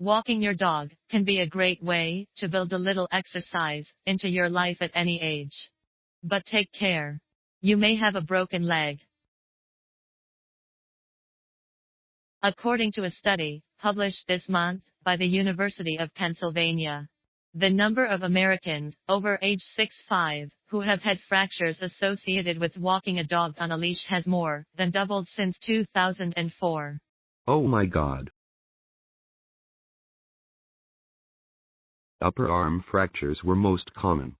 Walking your dog can be a great way to build a little exercise into your life at any age. But take care. You may have a broken leg. According to a study published this month by the University of Pennsylvania, the number of Americans over age 65 who have had fractures associated with walking a dog on a leash has more than doubled since 2004. Oh my God. Upper arm fractures were most common.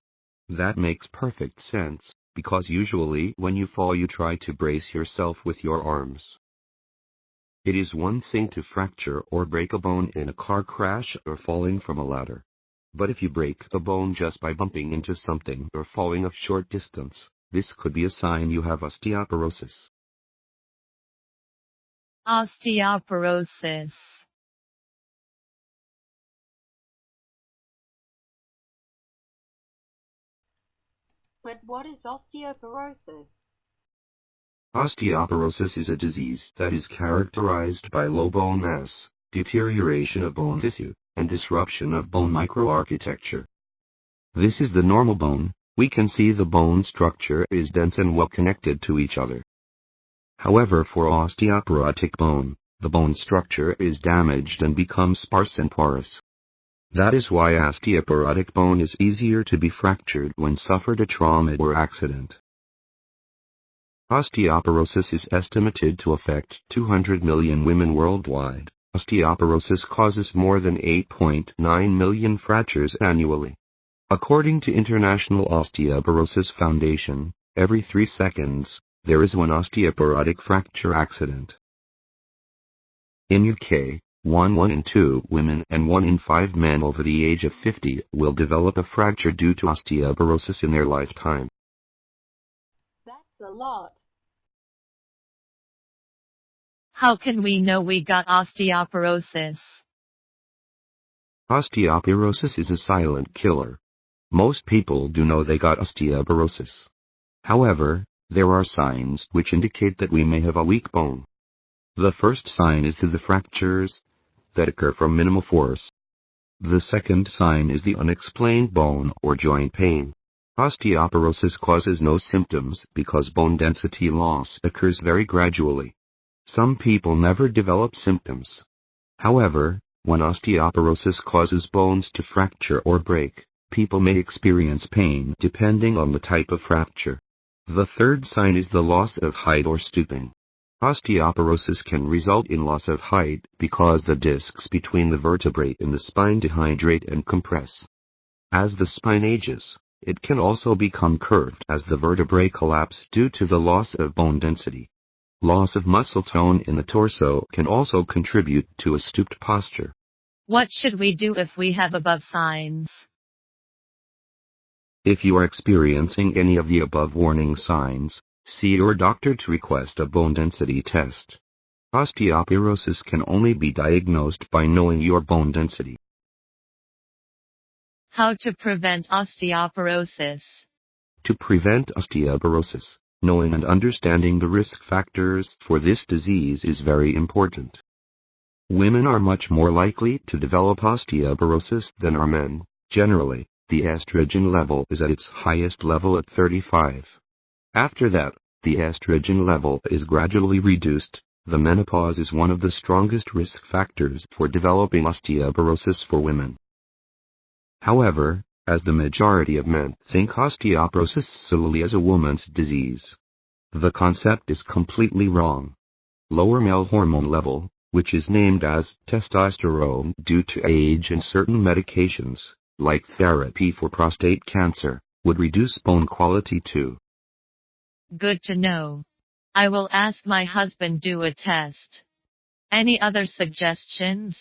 That makes perfect sense, because usually when you fall you try to brace yourself with your arms. It is one thing to fracture or break a bone in a car crash or falling from a ladder. But if you break a bone just by bumping into something or falling a short distance, this could be a sign you have osteoporosis. Osteoporosis. But what is osteoporosis? Osteoporosis is a disease that is characterized by low bone mass, deterioration of bone tissue, and disruption of bone microarchitecture. This is the normal bone. We can see the bone structure is dense and well connected to each other. However, for osteoporotic bone, the bone structure is damaged and becomes sparse and porous. That is why osteoporotic bone is easier to be fractured when suffered a trauma or accident. Osteoporosis is estimated to affect 200 million women worldwide. Osteoporosis causes more than 8.9 million fractures annually. According to International Osteoporosis Foundation, every 3 seconds, there is one osteoporotic fracture accident. In UK, 1 in 2 women and 1 in 5 men over the age of 50 will develop a fracture due to osteoporosis in their lifetime. That's a lot. How can we know we got osteoporosis? Osteoporosis is a silent killer. Most people do know they got osteoporosis. However, there are signs which indicate that we may have a weak bone. The first sign is the fractures that occur from minimal force. The second sign is the unexplained bone or joint pain. Osteoporosis causes no symptoms because bone density loss occurs very gradually. Some people never develop symptoms. However, when osteoporosis causes bones to fracture or break, people may experience pain depending on the type of fracture. The third sign is the loss of height or stooping. Osteoporosis can result in loss of height because the discs between the vertebrae in the spine dehydrate and compress. As the spine ages, it can also become curved as the vertebrae collapse due to the loss of bone density. Loss of muscle tone in the torso can also contribute to a stooped posture. What should we do if we have above signs? If you are experiencing any of the above warning signs, see your doctor to request a bone density test. Osteoporosis can only be diagnosed by knowing your bone density. How to prevent osteoporosis? To prevent osteoporosis, knowing and understanding the risk factors for this disease is very important. Women are much more likely to develop osteoporosis than are men. Generally, the estrogen level is at its highest level at 35. After that, the estrogen level is gradually reduced. The menopause is one of the strongest risk factors for developing osteoporosis for women. However, as the majority of men think osteoporosis solely as a woman's disease, the concept is completely wrong. Lower male hormone level, which is named as testosterone due to age and certain medications, like therapy for prostate cancer, would reduce bone quality too. Good to know. I will ask my husband do a test. Any other suggestions?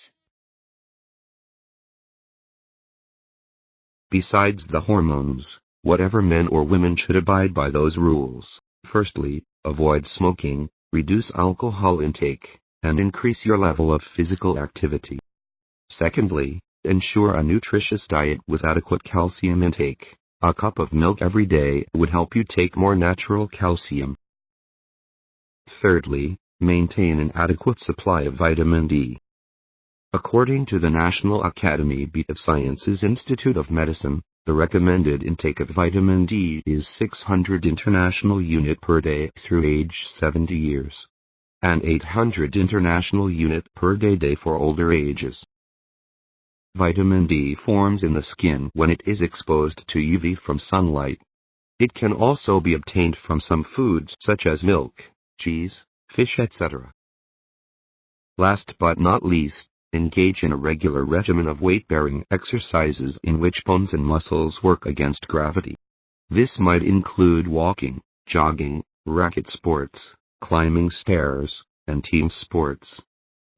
Besides the hormones, whatever men or women should abide by those rules. Firstly, avoid smoking, reduce alcohol intake, and increase your level of physical activity. Secondly, ensure a nutritious diet with adequate calcium intake. A cup of milk every day would help you take more natural calcium. Thirdly, maintain an adequate supply of vitamin D. According to the National Academy of Sciences Institute of Medicine, the recommended intake of vitamin D is 600 international unit per day through age 70 years, and 800 international unit per day for older ages. Vitamin D forms in the skin when it is exposed to UV from sunlight. It can also be obtained from some foods such as milk, cheese, fish, etc. Last but not least, engage in a regular regimen of weight-bearing exercises in which bones and muscles work against gravity. This might include walking, jogging, racket sports, climbing stairs, and team sports.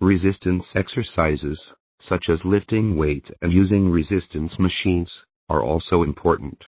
Resistance exercises, such as lifting weight and using resistance machines, are also important.